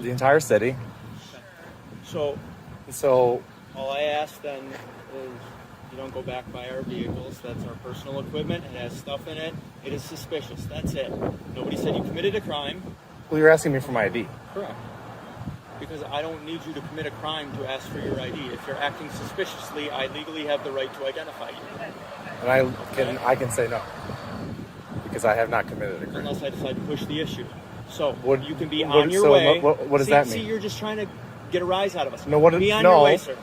The entire city. So all I ask then is you don't go back by our vehicles. That's our personal equipment. It has stuff in it. It is suspicious. That's it. Nobody said you committed a crime. Well, you're asking me for my ID. Correct. Because I don't need you to commit a crime to ask for your ID. If you're acting suspiciously, I legally have the right to identify you. And I can say no. Because I have not committed a crime. Unless I decide to push the issue. So you can be what, on your way. What does that mean? See, you're just trying to get a rise out of us. No, be on your way, sir.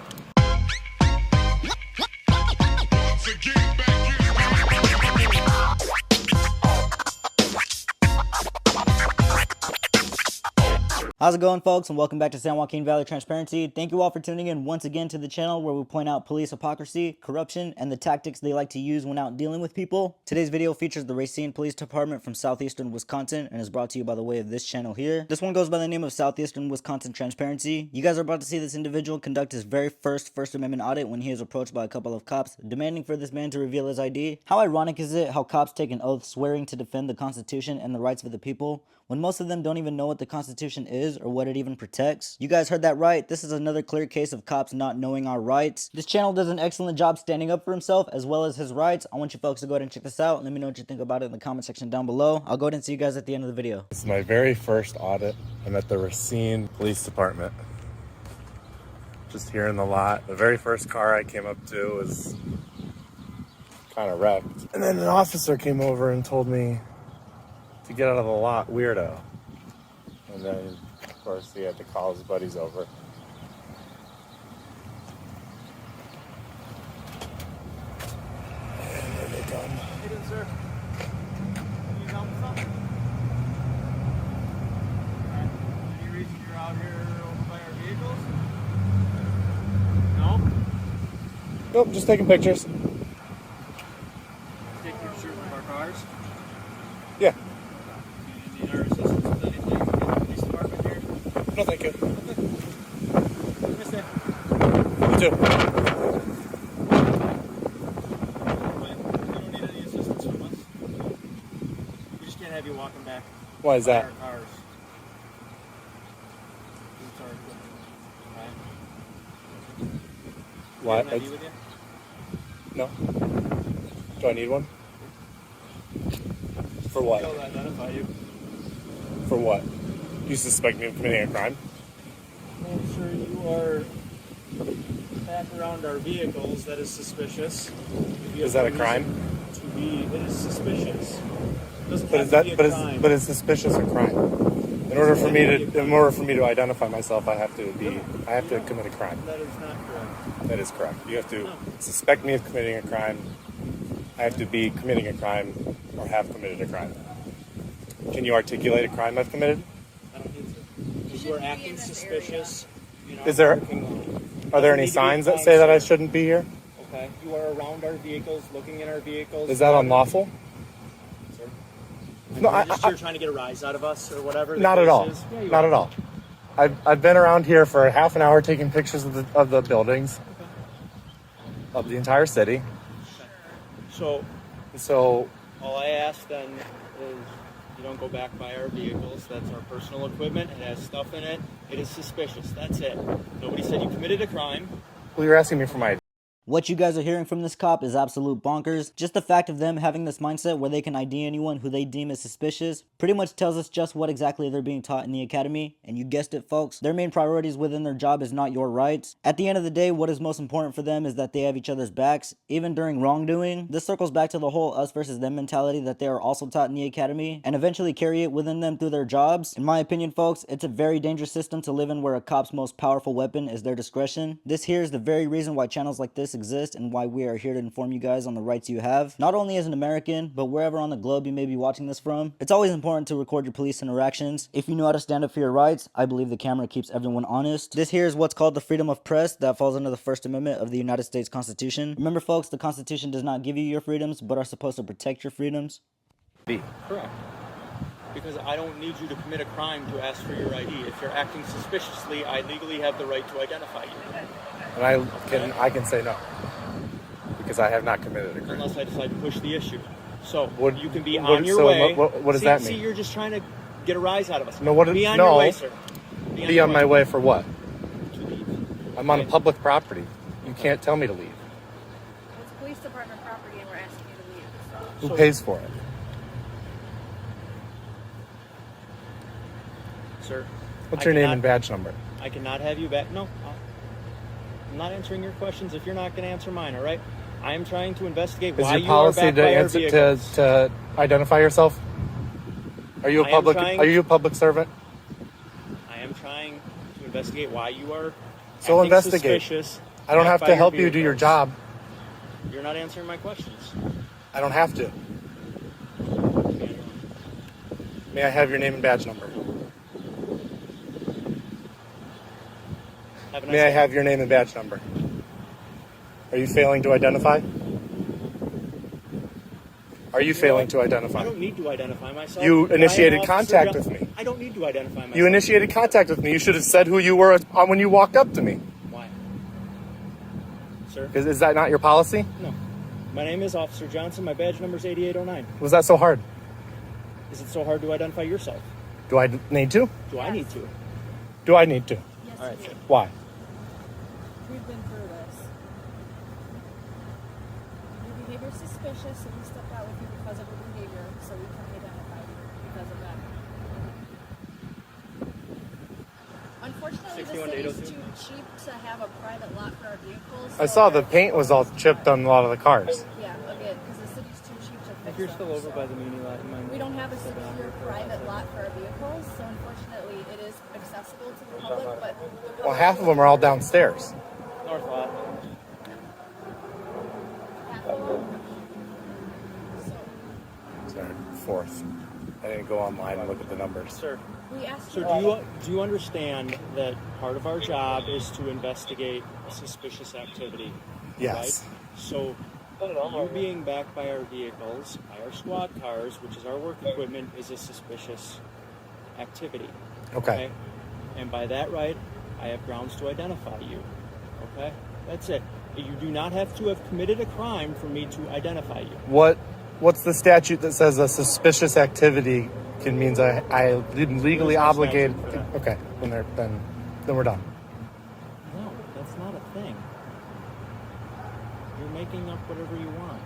How's it going, folks, and welcome back to San Joaquin Valley Transparency. Thank you all for tuning in once again to the channel where we point out police hypocrisy, corruption, and the tactics they like to use when out dealing with people. Today's video features the Racine Police Department from southeastern Wisconsin and is brought to you by the way of this channel here. This one goes by the name of Southeastern Wisconsin Transparency. You guys are about to see this individual conduct his very First Amendment audit when he is approached by a couple of cops demanding for this man to reveal his ID. How ironic is it how cops take an oath swearing to defend the Constitution and the rights of the people when most of them don't even know what the Constitution is or what it even protects? You guys heard that right. This is another clear case of cops not knowing our rights. This channel does an excellent job standing up for himself as well as his rights. I want you folks to go ahead and check this out. Let me know what you think about it in the comment section down below. I'll go ahead and see you guys at the end of the video. This is my very first audit. I'm at the Racine Police Department. Just here in the lot. The very first car I came up to was kind of wrecked. And then an officer came over and told me to get out of the lot, weirdo. And then, of course, he had to call his buddies over. And there they come. How you doing, sir? Can you help with something? Alright. Any reason you're out here over by our vehicles? No? Nope, just taking pictures. Take pictures of our cars? Yeah. Do you need our assistance with anything in the police department here? No, thank you. Have a nice day. You too. You don't need any assistance from us. We just can't have you walking back. Why is by that? Our cars. It's our equipment. Right? Why? You have an ID with you? No. Do I need one? For what? They'll identify you. For what? You suspect me of committing a crime? Well, sir, you are back around our vehicles. That is suspicious. Is that a crime? It is suspicious. Doesn't But have is to that be a but crime. is suspicious a crime? In order for me to identify myself, I have to commit a crime. That is not correct. That is correct. You have to suspect me of committing a crime. I have to be committing a crime or have committed a crime. Can you articulate a crime I've committed? I don't think so. Because you are acting suspicious. Are there any signs that say that I shouldn't be here? Okay. You are around our vehicles, looking in our vehicles. Is that unlawful? Sir? No, You're trying to get a rise out of us or whatever? Not at all. Yeah, Not at all. I've been around here for half an hour taking pictures of the buildings, of the entire city. So all I ask then is you don't go back by our vehicles. That's our personal equipment. It has stuff in it. It is suspicious. That's it. Nobody said you committed a crime. Well, you're asking me for my ID. What you guys are hearing from this cop is absolute bonkers. Just the fact of them having this mindset where they can ID anyone who they deem as suspicious pretty much tells us just what exactly they're being taught in the academy. And you guessed it, folks, their main priorities within their job is not your rights. At the end of the day, what is most important for them is that they have each other's backs, even during wrongdoing. This circles back to the whole us versus them mentality that they are also taught in the academy and eventually carry it within them through their jobs. In my opinion, folks, it's a very dangerous system to live in where a cop's most powerful weapon is their discretion. This here is the very reason why channels like this exist and why we are here to inform you guys on the rights you have, not only as an American, but wherever on the globe you may be watching this from. It's always important to record your police interactions. If you know how to stand up for your rights, I believe the camera keeps everyone honest. This here is what's called the freedom of press that falls under the First Amendment of the United States Constitution. Remember, folks, the Constitution does not give you your freedoms, but are supposed to protect your freedoms. Correct. Because I don't need you to commit a crime to ask for your ID. If you're acting suspiciously, I legally have the right to identify you. And I can say no. Because I have not committed a crime. Unless I decide to push the issue. So you can be what- on your so way. what does that mean? See, you're just trying to get a rise out of us. No, be on your way, sir. Be on my way for what? To leave. I'm on a public property. You can't tell me to leave. It's police department property and we're asking you to leave. So. Who pays for it? Sir. What's your name and badge number? I cannot have you back. No. I'm not answering your questions if you're not going to answer mine, all right? I am trying to investigate why you are back by our vehicles. to identify yourself? Are you a public servant? I am trying to investigate why you are So acting investigate. suspicious. I don't have back to by help you do your vehicles. job. You're not answering my questions. I don't have to. May I have your name and badge number? Have a nice May I day. have your name and badge number? Are you failing to identify? Are you failing to I identify? don't need to identify myself. You I am initiated Officer contact John- with me. I don't need to identify myself. You initiated contact with me. You should have said who you were when you walked up to me. Why? Sir? Is that not your policy? No. My name is Officer Johnson. My badge number is 8809. Was that so hard? Is it so hard to identify yourself? Do I need to? Do I need to? Do I need to? Yes, All right, you sir. do. Why? We've been through this. Your behavior is suspicious, so we stepped out with you because of your behavior, so we can identify you because of that. Unfortunately, the 61 city's too cheap to have a private lot for our vehicles. I so saw the paint was all chipped on a lot of the cars. Yeah, again, because the city's too cheap to fix If you're them, still over so by the mini lot, you might. we don't have a secure private lot for our vehicles, so unfortunately it is accessible to the public, but the Well, public half of them are all downstairs. North lot. half of them. So Sorry, fourth. I didn't go online and look at the numbers. Sir. we asked So you. do you understand that part of our job is to investigate suspicious activity? Yes. Right? So you being back by our vehicles, by our squad cars, which is our work equipment, is a suspicious activity. Okay. And by that right, I have grounds to identify you. Okay? That's it. You do not have to have committed a crime for me to identify you. What's the statute that says a suspicious activity means I didn't legally There's no obligated? statute for that. Okay, then we're done. No, that's not a thing. You're making up whatever you want.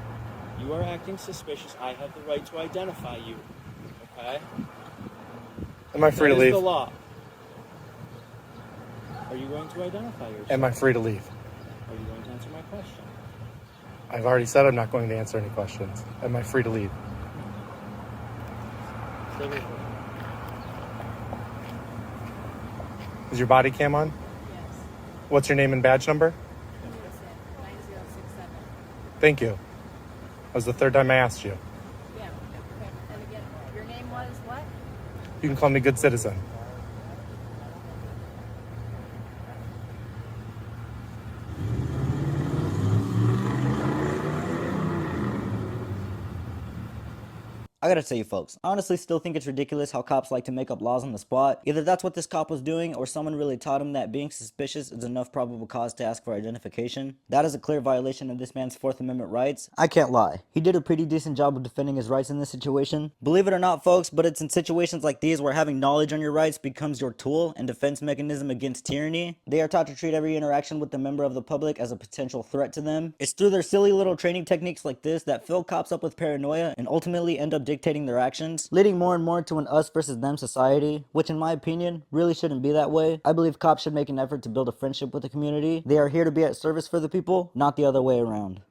You are acting suspicious. I have the right to identify you. Okay? Am I free to That is leave? the law. Are you going to identify yourself? Am I free to leave? Are you going to answer my question? I've already said I'm not going to answer any questions. Am I free to leave? Stay with me. Is your body cam on? Yes. What's your name and badge number? 9067. Thank you. That was the third time I asked you. Yeah. Okay. And again, your name was what? You can call me good citizen. I gotta tell you folks, I honestly still think it's ridiculous how cops like to make up laws on the spot. Either that's what this cop was doing, or someone really taught him that being suspicious is enough probable cause to ask for identification. That is a clear violation of this man's Fourth Amendment rights. I can't lie. He did a pretty decent job of defending his rights in this situation. Believe it or not folks, but it's in situations like these where having knowledge on your rights becomes your tool and defense mechanism against tyranny. They are taught to treat every interaction with a member of the public as a potential threat to them. It's through their silly little training techniques like this that fill cops up with paranoia and ultimately end up dictating their actions, leading more and more to an us versus them society, which in my opinion really shouldn't be that way. I believe cops should make an effort to build a friendship with the community. They are here to be at service for the people, not the other way around.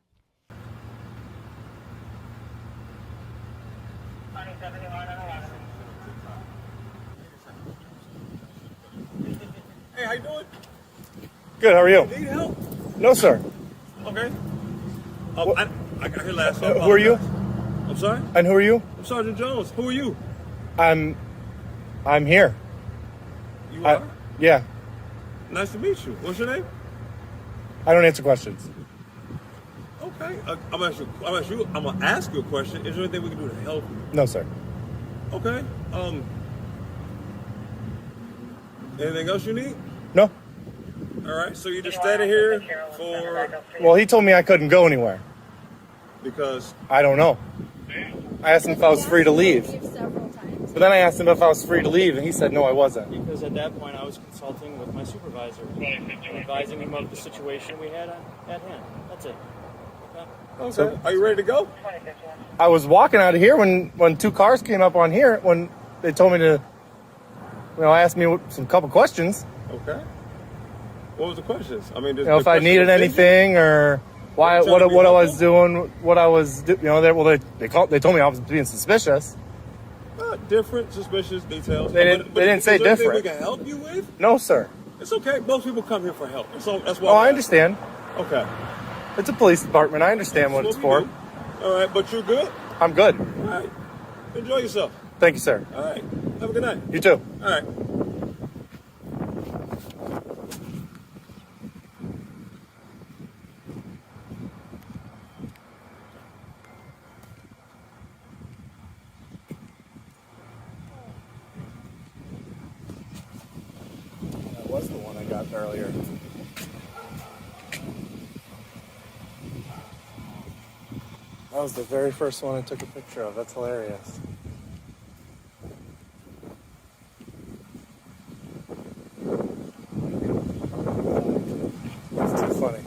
Hey, how you doing? Good, how are you? Need help? No, sir. Okay. What- I got here last. Who are you? I'm sorry. And who are you? I'm Sergeant Jones. Who are you? I'm here. You are. Yeah, Nice to meet you. What's your name? I don't answer questions. Okay. I'm gonna ask you a question. Is there anything we can do to help you? No, sir. Okay. Anything else you need? No. All right. So you just standing here for Well, he told me I couldn't go anywhere. because I don't know. I asked him if I was free to leave. Several times. But then I asked him if I was free to leave, and he said no, I wasn't. Because at that point, I was consulting with my supervisor, advising him of the situation we had at hand. That's it. Okay. So, are you ready to go? I was walking out of here when two cars came up on here when they told me to, ask me some couple questions. Okay. What was the questions? I mean, if I needed anything or what I was doing, they told me I was being suspicious. Different, suspicious details. They didn't say different. Is there anything we can help you with? No, sir. It's okay. Most people come here for help. So that's why. Oh, I understand. Okay. It's a police department. I understand what it's for. All right, but you're good? I'm good. All right. Enjoy yourself. Thank you, sir. All right. Have a good night. You too. All right. That was the one I got earlier. That was the very first one I took a picture of. That's hilarious. That's too funny.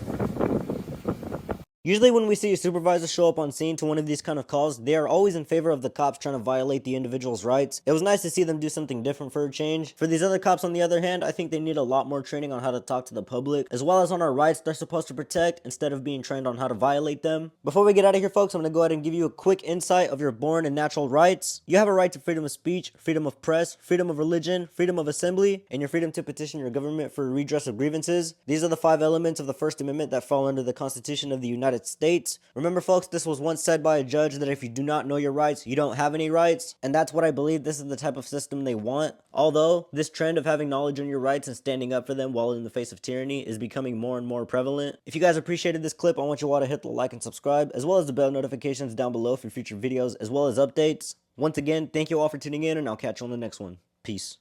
Usually when we see a supervisor show up on scene to one of these kind of calls, they are always in favor of the cops trying to violate the individual's rights. It was nice to see them do something different for a change. For these other cops on the other hand, I think they need a lot more training on how to talk to the public, as well as on our rights they're supposed to protect, instead of being trained on how to violate them. Before we get out of here, folks, I'm going to go ahead and give you a quick insight of your born and natural rights. You have a right to freedom of speech, freedom of press, freedom of religion, freedom of assembly, and your freedom to petition your government for redress of grievances. These are the 5 elements of the First Amendment that fall under the Constitution of the United States. Remember, folks, this was once said by a judge that if you do not know your rights, you don't have any rights, and that's what I believe this is the type of system they want. Although, this trend of having knowledge on your rights and standing up for them while in the face of tyranny is becoming more and more prevalent. If you guys appreciated this clip, I want you all to hit the like and subscribe, as well as the bell notifications down below for future videos, as well as updates. Once again, thank you all for tuning in, and I'll catch you on the next one. Peace.